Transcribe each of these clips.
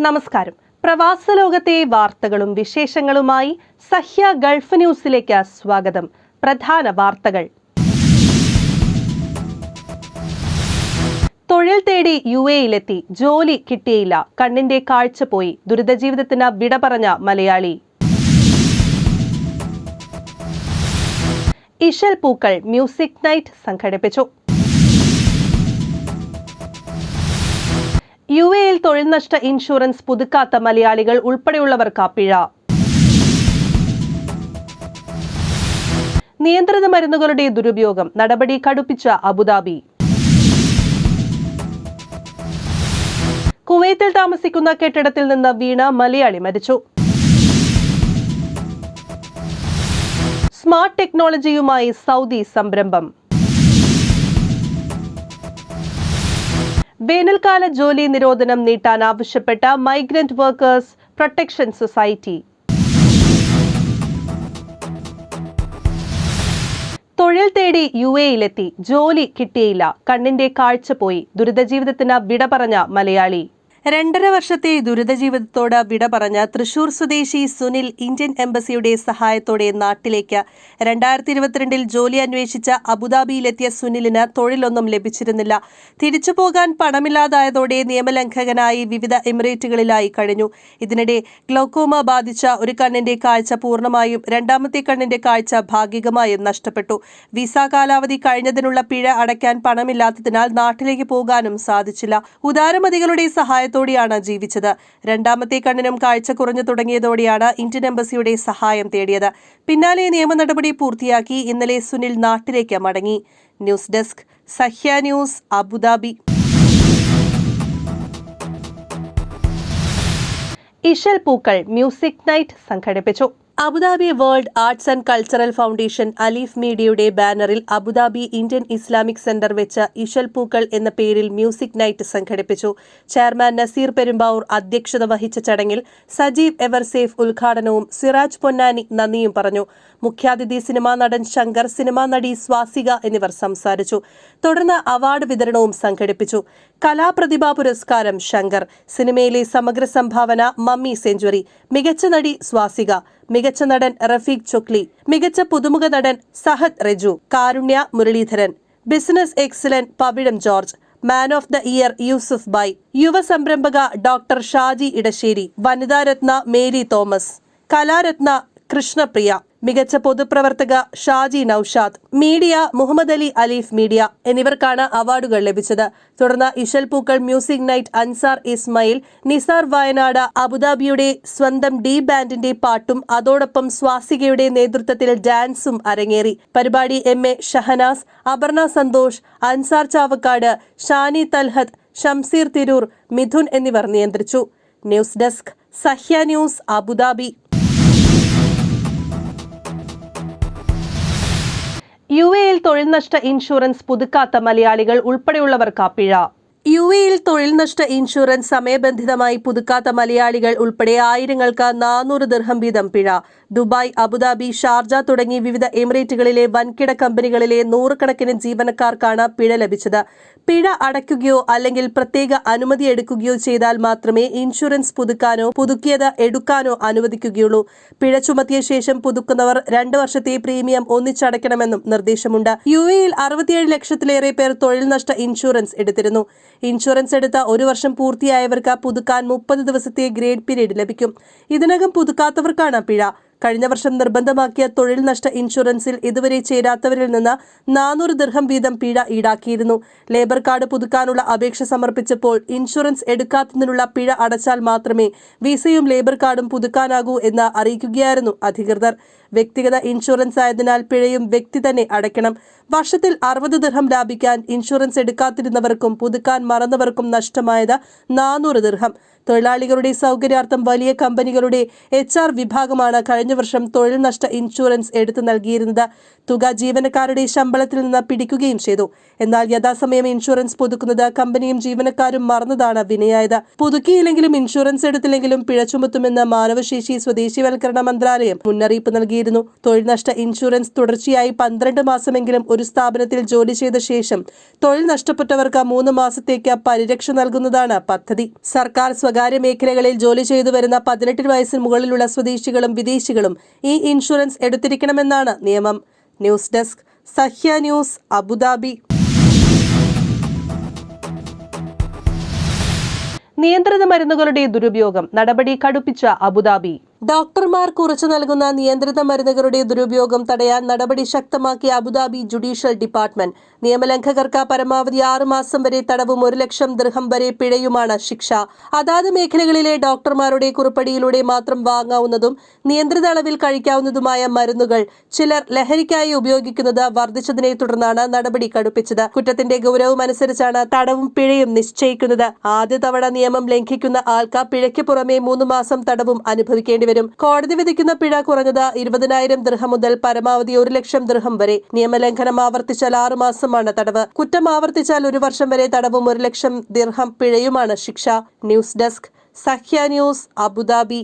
നമസ്കാരം. പ്രവാസ ലോകത്തെ വാർത്തകളും വിശേഷങ്ങളുമായി സഹ്യ ഗൾഫ് ന്യൂസിലേക്ക് സ്വാഗതം. പ്രധാന വാർത്തകൾ. തൊഴിൽ തേടി UAE-യിലെത്തി, ജോലി കിട്ടിയില്ല, കണ്ണിന്റെ കാഴ്ച പോയി, ദുരിതജീവിതത്തിന് വിട പറഞ്ഞ മലയാളി. ഇശൽ പൂക്കൾ മ്യൂസിക് നൈറ്റ് സംഘടിപ്പിച്ചു. UAE-യിൽ തൊഴിൽ നഷ്ട ഇൻഷുറൻസ് പുതുക്കാത്ത മലയാളികൾ ഉൾപ്പെടെയുള്ളവർക്ക് പിഴ. നിയന്ത്രിത മരുന്നുകളുടെ ദുരുപയോഗം, നടപടി കടുപ്പിച്ച അബുദാബി. കുവൈത്തിൽ താമസിക്കുന്ന കെട്ടിടത്തിൽ നിന്ന് വീണ് മലയാളി മരിച്ചു. സ്മാർട്ട് ടെക്നോളജിയുമായി സൗദി സംരംഭം. വേനൽക്കാല ജോലി നിരോധനം നീട്ടാൻ ആവശ്യപ്പെട്ട മൈഗ്രന്റ് വർക്കേഴ്സ് പ്രൊട്ടക്ഷൻ സൊസൈറ്റി. തൊഴിൽ തേടി UAE-യിലെത്തി, ജോലി കിട്ടിയില്ല, കണ്ണിന്റെ കാഴ്ച പോയി, ദുരിതജീവിതത്തിന് വിട പറഞ്ഞ മലയാളി. 2.5 വർഷത്തെ ദുരിതജീവിതത്തോട് വിട പറഞ്ഞ തൃശൂർ സ്വദേശി സുനിൽ ഇന്ത്യൻ എംബസിയുടെ സഹായത്തോടെ നാട്ടിലേക്ക് 2022 ജോലി അന്വേഷിച്ച അബുദാബിയിലെത്തിയ സുനിലിന് തൊഴിലൊന്നും ലഭിച്ചിരുന്നില്ല. തിരിച്ചു പോകാൻ പണമില്ലാതായതോടെ നിയമലംഘകനായി വിവിധ എമിറേറ്റുകളിലായി കഴിഞ്ഞു. ഇതിനിടെ ഗ്ലോക്കോമ ബാധിച്ച ഒരു കണ്ണിന്റെ കാഴ്ച പൂർണ്ണമായും, രണ്ടാമത്തെ കണ്ണിന്റെ കാഴ്ച ഭാഗികമായും നഷ്ടപ്പെട്ടു. വിസ കാലാവധി കഴിഞ്ഞതിനുള്ള പിഴ അടയ്ക്കാൻ പണമില്ലാത്തതിനാൽ നാട്ടിലേക്ക് പോകാനും സാധിച്ചില്ല. ഉദാരമതികളുടെ സഹായത്തോടെയാണ് ജീവിച്ചത്. രണ്ടാമത്തെ കണ്ണിനും കാഴ്ച കുറഞ്ഞു തുടങ്ങിയതോടെയാണ് ഇന്ത്യൻ എംബസിയുടെ സഹായം തേടിയത്. പിന്നാലെ നിയമ നടപടി പൂർത്തിയാക്കി ഇന്നലെ സുനിൽ നാട്ടിലേക്ക് മടങ്ങി. News desk, Sahya news, Abu Dhabi. ഇശൽ പൂക്കൾ മ്യൂസിക് നൈറ്റ് സംഘടിപ്പിച്ചു. Abu Dhabi world arts and cultural foundation Alif മീഡിയയുടെ ബാനറിൽ അബുദാബി ഇന്ത്യൻ ഇസ്ലാമിക് സെന്റർ വെച്ച് ഇശൽ പൂക്കൾ എന്ന പേരിൽ മ്യൂസിക് നൈറ്റ് സംഘടിപ്പിച്ചു. ചെയർമാൻ നസീർ പെരുമ്പാവൂർ അധ്യക്ഷത വഹിച്ച ചടങ്ങിൽ സജീവ് എവർസേഫ് ഉദ്ഘാടനവും സിറാജ് പൊന്നാനി നന്ദിയും പറഞ്ഞു. മുഖ്യാതിഥി സിനിമാ നടൻ ശങ്കർ, സിനിമാ നടി സ്വാസിക എന്നിവർ സംസാരിച്ചു. തുടർന്ന് അവാർഡ് വിതരണവും സംഘടിപ്പിച്ചു. കലാപ്രതിഭാ പുരസ്കാരം ശങ്കർ, സിനിമയിലെ സമഗ്ര സംഭാവന മമ്മി സെഞ്ചുറി, മികച്ച നടി സ്വാസിക, മികച്ച നടൻ റഫീഖ് ചൊക്ലി, മികച്ച പുതുമുഖ നടൻ സഹദ് റെജു, കാരുണ്യ Muraleedharan, business excellent Pavizham George, man of the year Yusuf Bai, യുവ സംരംഭക ഡോക്ടർ ഷാജി ഇടശ്ശേരി, വനിതാരത്ന മേരി തോമസ്, കലാരത്ന കൃഷ്ണപ്രിയ, മികച്ച പൊതുപ്രവർത്തക ഷാജി നൌഷാദ്, മീഡിയ മുഹമ്മദ് അലി അലീഫ് മീഡിയ എന്നിവർക്കാണ് അവാർഡുകൾ ലഭിച്ചത്. തുടർന്ന് ഇശൽ പൂക്കൾ മ്യൂസിക് നൈറ്റ് അൻസാർ ഇസ്മായിൽ, നിസാർ വയനാട്, അബുദാബിയുടെ സ്വന്തം ഡി ബാൻഡിന്റെ പാട്ടും അതോടൊപ്പം സ്വാസികയുടെ നേതൃത്വത്തിൽ ഡാൻസും അരങ്ങേറി. പരിപാടി MA ഷഹനാസ്, അപർണ സന്തോഷ്, അൻസാർ ചാവക്കാട്, ഷാനി തൽഹത്ത്, ഷംസീർ തിരൂർ, മിഥുൻ എന്നിവർ നിയന്ത്രിച്ചു. News desk, Sahya news, Abu Dhabi. UAE-യിൽ തൊഴിൽ നഷ്ട ഇൻഷുറൻസ് പുതുക്കാത്ത മലയാളികൾ ഉൾപ്പെടെയുള്ളവർക്ക് പിഴ. UAE-യിൽ തൊഴിൽ നഷ്ട ഇൻഷുറൻസ് സമയബന്ധിതമായി പുതുക്കാത്ത മലയാളികൾ ഉൾപ്പെടെ ആയിരങ്ങൾക്ക് 400 ദിർഹം വീതം പിഴ. ദുബായ്, അബുദാബി, ഷാർജ തുടങ്ങി വിവിധ എമിറേറ്റുകളിലെ വൻകിട കമ്പനികളിലെ 100 കണക്കിന് ജീവനക്കാർക്കാണ് പിഴ ലഭിച്ചത്. പിഴ അടയ്ക്കുകയോ അല്ലെങ്കിൽ പ്രത്യേക അനുമതി എടുക്കുകയോ ചെയ്താൽ മാത്രമേ ഇൻഷുറൻസ് പുതുക്കാനോ പുതുക്കിയത് എടുക്കാനോ അനുവദിക്കുകയുള്ളൂ. പിഴ ചുമത്തിയ ശേഷം പുതുക്കുന്നവർ 2 വർഷത്തെ പ്രീമിയം ഒന്നിച്ചടയ്ക്കണമെന്നും നിർദ്ദേശമുണ്ട്. UAE-യിൽ 67 ലക്ഷത്തിലേറെ പേർ തൊഴിൽ നഷ്ട ഇൻഷുറൻസ് എടുത്തിരുന്നു. ഇൻഷുറൻസ് എടുത്ത 1 വർഷം പൂർത്തിയായവർക്ക് പുതുക്കാൻ 30 ദിവസത്തെ ഗ്രേഡ് പീരീഡ് ലഭിക്കും. ഇതിനകം പുതുക്കാത്തവർക്കാണ് പിഴ. കഴിഞ്ഞ വർഷം നിർബന്ധമാക്കിയ തൊഴിൽ നഷ്ട ഇൻഷുറൻസിൽ ഇതുവരെ ചേരാത്തവരിൽ നിന്ന് 400 ദിർഹം വീതം പിഴ ഈടാക്കിയിരുന്നു. ലേബർ കാർഡ് പുതുക്കാനുള്ള അപേക്ഷ സമർപ്പിച്ചപ്പോൾ ഇൻഷുറൻസ് എടുക്കാത്തതിനുള്ള പിഴ അടച്ചാൽ മാത്രമേ വിസയും ലേബർ കാർഡും പുതുക്കാനാകൂ എന്ന് അറിയിക്കുകയായിരുന്നു അധികൃതർ. വ്യക്തിഗത ഇൻഷുറൻസ് ആയതിനാൽ പിഴയും വ്യക്തി തന്നെ അടയ്ക്കണം. വർഷത്തിൽ 60 ദിർഹം ലാഭിക്കാൻ ഇൻഷുറൻസ് എടുക്കാതിരുന്നവർക്കും പുതുക്കാൻ മറന്നവർക്കും നഷ്ടമായത് 400 ദിർഹം. തൊഴിലാളികളുടെ സൗകര്യാർത്ഥം വലിയ കമ്പനികളുടെ HR വിഭാഗമാണ് കഴിഞ്ഞ വർഷം തൊഴിൽ നഷ്ട ഇൻഷുറൻസ് എടുത്തു നൽകിയിരുന്നത്. തുക ജീവനക്കാരുടെ ശമ്പളത്തിൽ നിന്ന് പിടിക്കുകയും ചെയ്തു. എന്നാൽ യഥാസമയം ഇൻഷുറൻസ് പുതുക്കുന്നത് കമ്പനിയും ജീവനക്കാരും മറന്നതാണ് വിനയായത്. പുതുക്കിയില്ലെങ്കിലും ഇൻഷുറൻസ് എടുത്തില്ലെങ്കിലും പിഴ ചുമത്തുമെന്ന് മാനവശേഷി സ്വദേശീവൽക്കരണ മന്ത്രാലയം മുന്നറിയിപ്പ് നൽകിയിരുന്നു. തൊഴിൽ നഷ്ട ഇൻഷുറൻസ് തുടർച്ചയായി 12 മാസമെങ്കിലും ഒരു സ്ഥാപനത്തിൽ ജോലി ചെയ്ത ശേഷം തൊഴിൽ നഷ്ടപ്പെട്ടവർക്ക് 3 മാസത്തേക്ക് പരിരക്ഷ നൽകുന്നതാണ് പദ്ധതി. സർക്കാർ സ്വകാര്യ മേഖലകളിൽ ജോലി ചെയ്തു വരുന്ന 18 വയസ്സിന് മുകളിലുള്ള സ്വദേശികളും വിദേശികളും ഈ ഇൻഷുറൻസ് എടുത്തിരിക്കണമെന്നാണ് നിയമം. News desk, Sahya news, Abu Dhabi. നിയന്ത്രിത മരുന്നുകളുടെ ദുരുപയോഗം, നടപടി കടുപ്പിച്ച അബുദാബി. ഡോക്ടർമാർ കുറിച്ചു നൽകുന്ന നിയന്ത്രിത മരുന്നുകളുടെ ദുരുപയോഗം തടയാൻ നടപടി ശക്തമാക്കിയ അബുദാബി ജുഡീഷ്യൽ ഡിപ്പാർട്ട്മെന്റ്. നിയമലംഘകർക്ക് പരമാവധി 6 മാസം വരെ തടവും 1 ലക്ഷം ദിർഹം വരെ പിഴയുമാണ് ശിക്ഷ. അതാത് മേഖലകളിലെ ഡോക്ടർമാരുടെ കുറിപ്പടിയിലൂടെ മാത്രം വാങ്ങാവുന്നതും നിയന്ത്രിത അളവിൽ കഴിക്കാവുന്നതുമായ മരുന്നുകൾ ചിലർ ലഹരിക്കായി ഉപയോഗിക്കുന്നത് വർദ്ധിച്ചതിനെ തുടർന്നാണ് നടപടി കടുപ്പിച്ചത്. കുറ്റത്തിന്റെ ഗൗരവം അനുസരിച്ചാണ് തടവും പിഴയും നിശ്ചയിക്കുന്നത്. ആദ്യ തവണ നിയമം ലംഘിക്കുന്ന ആൾക്ക് പിഴയ്ക്ക് പുറമെ 3 മാസം തടവും അനുഭവിക്കേണ്ടി വരും. കോടതി വിധിക്കുന്ന പിഴ കുറഞ്ഞത് 20,000 ദിർഹം മുതൽ പരമാവധി 1 ലക്ഷം ദിർഹം വരെ. നിയമലംഘനം ആവർത്തിച്ചാൽ 6 മാസമാണ് തടവ്. കുറ്റം ആവർത്തിച്ചാൽ 1 വർഷം വരെ തടവും 1 ലക്ഷം ദിർഹം പിഴയുമാണ് ശിക്ഷ. News desk, Sahya news, Abu Dhabi.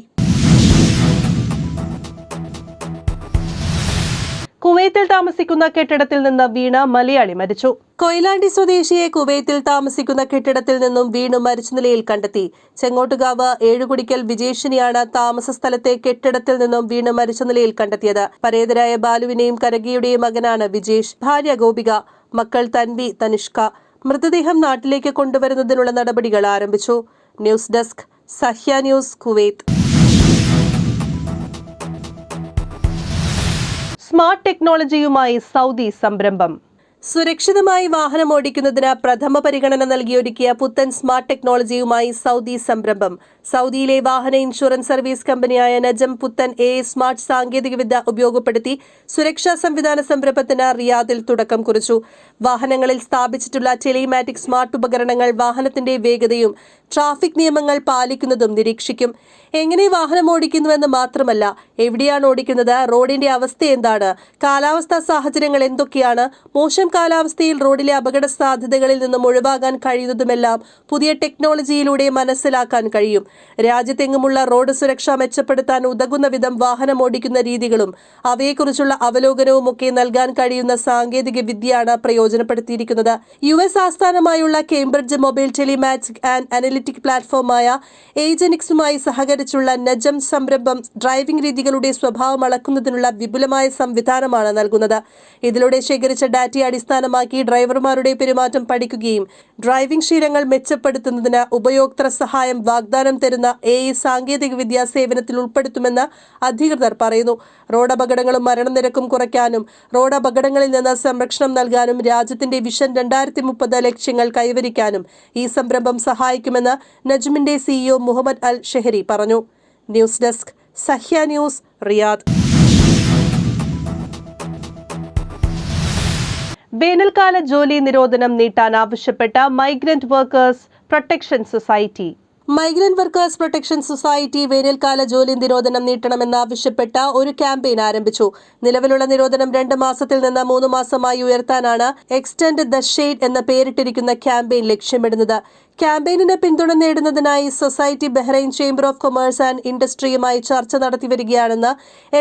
കുവൈത്തിൽ താമസിക്കുന്ന കെട്ടിടത്തിൽ നിന്ന് വീണ മലയാളി മരിച്ചു. കൊയിലാണ്ടി സ്വദേശിയെ കുവൈത്തിൽ താമസിക്കുന്ന കെട്ടിടത്തിൽ നിന്നും വീണു മരിച്ച നിലയിൽ കണ്ടെത്തി. ചെങ്ങോട്ടുകാവ് ഏഴുകുടിക്കൽ വിജേഷിനെയാണ് താമസ സ്ഥലത്തെ കെട്ടിടത്തിൽ നിന്നും വീണു മരിച്ച നിലയിൽ കണ്ടെത്തിയത്. പരേതരായ ബാലുവിന്റെയും കനകയുടെയും മകനാണ് വിജേഷ്. ഭാര്യ ഗോപിക, മക്കൾ തൻവി, തനിഷ്ക. മൃതദേഹം നാട്ടിലേക്ക് കൊണ്ടുവരുന്നതിനുള്ള നടപടികൾ ആരംഭിച്ചു. News desk, Sahya news, Kuwait. Smart ടെക്നോളജിയുമായി സൗദി സംരംഭം. സുരക്ഷിതമായി വാഹനം ഓടിക്കുന്നതിന് പ്രഥമ പരിഗണന നൽകിയൊരുക്കിയ പുത്തൻ സ്മാർട്ട് ടെക്നോളജിയുമായി സൗദി സംരംഭം. സൗദിയിലെ വാഹന ഇൻഷുറൻസ് സർവീസ് കമ്പനിയായ നജം പുത്തൻ സ്മാർട്ട് സാങ്കേതികവിദ്യ ഉപയോഗപ്പെടുത്തി സുരക്ഷാ സംവിധാന സംരംഭത്തിന് റിയാദിൽ തുടക്കം കുറിച്ചു. വാഹനങ്ങളിൽ സ്ഥാപിച്ചിട്ടുള്ള ടെലിമാറ്റിക് സ്മാർട്ട് ഉപകരണങ്ങൾ വാഹനത്തിന്റെ വേഗതയും ട്രാഫിക് നിയമങ്ങൾ പാലിക്കുന്നതും നിരീക്ഷിക്കും. എങ്ങനെ വാഹനം ഓടിക്കുന്നുവെന്ന് മാത്രമല്ല, എവിടെയാണ് ഓടിക്കുന്നത്, റോഡിന്റെ അവസ്ഥ എന്താണ്, കാലാവസ്ഥാ സാഹചര്യങ്ങൾ എന്തൊക്കെയാണ്, മോശം കാലാവസ്ഥയിൽ റോഡിലെ അപകട സാധ്യതകളിൽ നിന്നും ഒഴിവാകാൻ കഴിയുന്നതുമെല്ലാം പുതിയ ടെക്നോളജിയിലൂടെ മനസ്സിലാക്കാൻ കഴിയും. രാജ്യത്തെങ്ങുമുള്ള റോഡ് സുരക്ഷ മെച്ചപ്പെടുത്താൻ ഉതകുന്ന വിധം വാഹനം ഓടിക്കുന്ന രീതികളും അവയെക്കുറിച്ചുള്ള അവലോകനവും ഒക്കെ നൽകാൻ കഴിയുന്ന സാങ്കേതിക വിദ്യയാണ് പ്രയോജനപ്പെടുത്തിയിരിക്കുന്നത്. US ആസ്ഥാനമായുള്ള Cambridge mobile telematic and analytic പ്ലാറ്റ്ഫോമായ ഏജനിക്സുമായി സഹകരിച്ചുള്ള നജം സംരംഭം ഡ്രൈവിംഗ് രീതികളുടെ സ്വഭാവം അളക്കുന്നതിനുള്ള വിപുലമായ സംവിധാനമാണ് നൽകുന്നത്. ഇതിലൂടെ ശേഖരിച്ച ഡാറ്റയെ അടിസ്ഥാനമാക്കി ഡ്രൈവർമാരുടെ പെരുമാറ്റം പഠിക്കുകയും ഡ്രൈവിംഗ് ശീലങ്ങൾ മെച്ചപ്പെടുത്തുന്നതിന് ഉപയോക്തൃ സഹായം വാഗ്ദാനം തരുന്ന സാങ്കേതികവിദ്യ സേവനത്തിൽ ഉൾപ്പെടുത്തുമെന്ന് അധികൃതർ പറയുന്നു. റോഡ് അപകടങ്ങളും മരണനിരക്കും കുറയ്ക്കാനും റോഡ് അപകടങ്ങളിൽ നിന്ന് സംരക്ഷണം നൽകാനും രാജ്യത്തിന്റെ വിഷൻ 2030 ലക്ഷ്യങ്ങൾ കൈവരിക്കാനും ഈ സംരംഭം സഹായിക്കുമെന്ന് നജ്മിന്റെ CEO മുഹമ്മദ് അൽ ഷെഹരി പറഞ്ഞു. News desk, Sahya news, Riyadh. വേനൽക്കാല ജോലി നിരോധനം നീട്ടാൻ ആവശ്യപ്പെട്ട migrant workers protection society. Migrant workers protection society വേനൽക്കാല ജോലി നിരോധനം നീട്ടണമെന്നാവശ്യപ്പെട്ട ഒരു ക്യാമ്പയിൻ ആരംഭിച്ചു. നിലവിലുള്ള നിരോധനം 2 മാസത്തിൽ നിന്ന് 3 മാസമായി ഉയർത്താനാണ് എക്സ്റ്റെൻഡ് ദ ഷെയ്ഡ് എന്ന പേരിട്ടിരിക്കുന്ന ക്യാമ്പയിൻ ലക്ഷ്യമിടുന്നത്. ക്യാമ്പയിനിന് പിന്തുണ നേടുന്നതിനായി society Bahrain chamber of commerce and ഇൻഡസ്ട്രിയുമായി ചർച്ച നടത്തിവരികയാണെന്ന്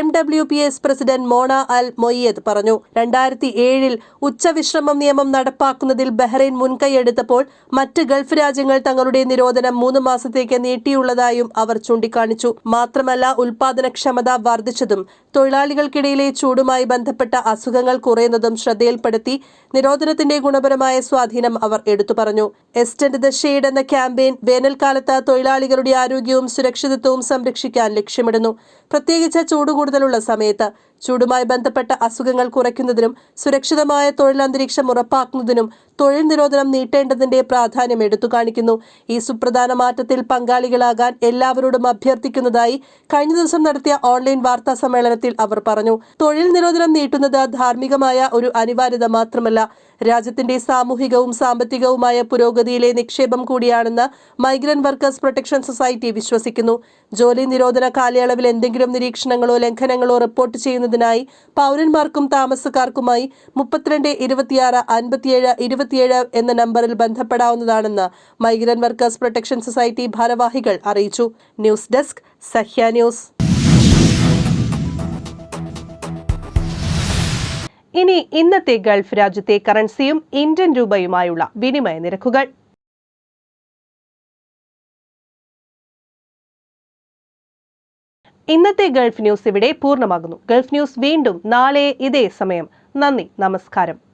MWPS പ്രസിഡന്റ് മോണ അൽ മൊയ്യദ് പറഞ്ഞു. 2007 ഉച്ചവിശ്രമം നിയമം നടപ്പാക്കുന്നതിൽ ബഹ്റൈൻ മുൻകൈയെടുത്തപ്പോൾ മറ്റ് ഗൾഫ് രാജ്യങ്ങൾ തങ്ങളുടെ നിരോധനം 3 മാസത്തേക്ക് നീട്ടിയുള്ളതായും അവർ ചൂണ്ടിക്കാണിച്ചു. മാത്രമല്ല, ഉൽപാദനക്ഷമത വർദ്ധിച്ചതും തൊഴിലാളികൾക്കിടയിലെ ചൂടുമായി ബന്ധപ്പെട്ട അസുഖങ്ങൾ കുറയുന്നതും ശ്രദ്ധയിൽപ്പെടുത്തി നിരോധനത്തിന്റെ ഗുണപരമായ സ്വാധീനം അവർ എടുത്തു പറഞ്ഞു. എക്സ്റ്റെൻഡ് ദ ഷെയ്ഡ് എന്ന ക്യാമ്പയിൻ വേനൽക്കാലത്ത് തൊഴിലാളികളുടെ ആരോഗ്യവും സുരക്ഷിതത്വവും സംരക്ഷിക്കാൻ ലക്ഷ്യമിടുന്നു. പ്രത്യേകിച്ച് ചൂട് കൂടുതലുള്ള സമയത്ത് ചൂടുമായി ബന്ധപ്പെട്ട അസുഖങ്ങൾ കുറയ്ക്കുന്നതിനും സുരക്ഷിതമായ തൊഴിലന്തരീക്ഷം ഉറപ്പാക്കുന്നതിനും തൊഴിൽ നിരോധനം നീട്ടേണ്ടതിന്റെ പ്രാധാന്യം എടുത്തുകാണിക്കുന്നു. ഈ സുപ്രധാന മാറ്റത്തിൽ പങ്കാളികളാകാൻ എല്ലാവരോടും അഭ്യർത്ഥിക്കുന്നതായി കഴിഞ്ഞ ദിവസം നടത്തിയ ഓൺലൈൻ വാർത്താ സമ്മേളനത്തിൽ അവർ പറഞ്ഞു. തൊഴിൽ നിരോധനം നീട്ടുന്നത് ധാർമ്മികമായ ഒരു അനിവാര്യത മാത്രമല്ല, രാജ്യത്തിന്റെ സാമൂഹികവും സാമ്പത്തികവുമായ പുരോഗതിയിലെ നിക്ഷേപം കൂടിയാണെന്ന് മൈഗ്രന്റ് വർക്കേഴ്സ് പ്രൊട്ടക്ഷൻ സൊസൈറ്റി വിശ്വസിക്കുന്നു. ജോലി നിരോധന കാലയളവിൽ എന്തെങ്കിലും നിരീക്ഷണങ്ങളോ ലംഘനങ്ങളോ റിപ്പോർട്ട് ചെയ്യുന്നതിനായി പൗരന്മാർക്കും താമസക്കാർക്കുമായി 32 26 57 27 എന്ന നമ്പറിൽ ബന്ധപ്പെടാവുന്നതാണെന്ന് മൈഗ്രന്റ് വർക്കേഴ്സ് പ്രൊട്ടക്ഷൻ സൊസൈറ്റി ഭാരവാഹികൾ അറിയിച്ചു. News desk, Sahya news. ഇനി ഇന്നത്തെ ഗൾഫ് രാജ്യത്തെ കറൻസിയും ഇന്ത്യൻ രൂപയുമായുള്ള വിനിമയ നിരക്കുകൾ. ഇന്നത്തെ ഗൾഫ് ന്യൂസ് ഇവിടെ പൂർണ്ണമാകുന്നു. ഗൾഫ് ന്യൂസ് വീണ്ടും നാളെ ഇതേ സമയം. നന്ദി, നമസ്കാരം.